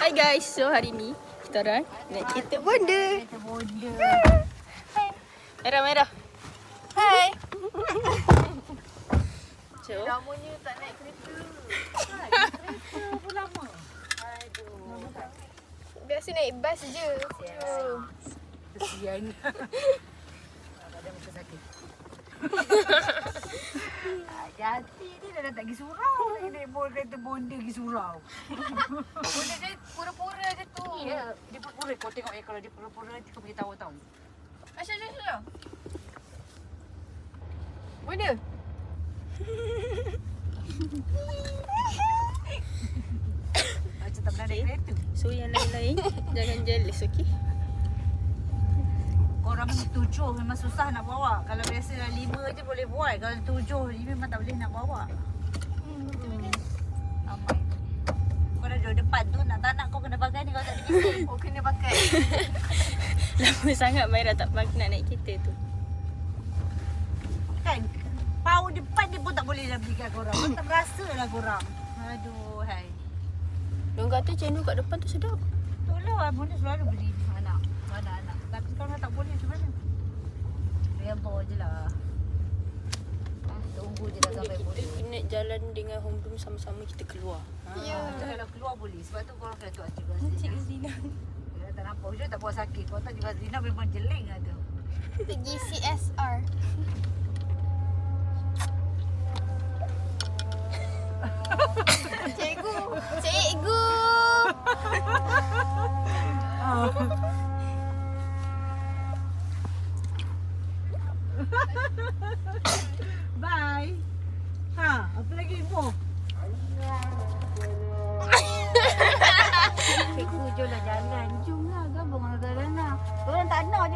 Hai guys, so hari ni kita orang naik kereta bonda. Kereta bonda. Merah-merah. Hai. So, Lamanya tak naik kereta. Kereta pun lama. Aduh. Biasa naik bas je. Kesian. Badan macam sakit. Jati ni dah tak pergi surau. Naik kereta bonda pergi surau. Bonda dia pura-pura je tu. Ya, dia pura-pura. Kau tengok kalau dia pura-pura kau pergi tahu-tahu. Asal. Bonda. Macam tak pernah naik kereta. so yang lain-lain jangan jealous, okey? Korang 7 memang susah nak bawa. Kalau biasa 5 je boleh buat. Kalau 7 ni memang tak boleh nak bawa. Amai. Kau dah duduk depan tu nak tak nak kau kena pakai ni kalau tak dikisih. Oh, kena pakai. Lama sangat Maira tak nak naik kereta tu. Kan? Pau depan dia pun tak boleh dah belikan korang. Kau tak berasa lah korang. Aduh, hai. Diorang kata channel kat depan tu sedap. Tak lah, Bunda selalu beli anak. Anak-anak. Tapi sekarang tak boleh macam mana? Reba je lah. Tunggu je dah sampai Kita boleh. kena jalan dengan home room sama-sama kita keluar. Ya. Kalau keluar boleh. Sebab tu korang kena tuak cikgu Cikgu Zina. Dia tak nampak. Hujung tak buat sakit. Kau tahu cikgu Zina memang jeling ada. Pergi CSR. Cikgu. Bye. Ha, apa lagi info? Cikgu jom lah jalan. Jom lah gabung dengan Galana. Korang tak nak je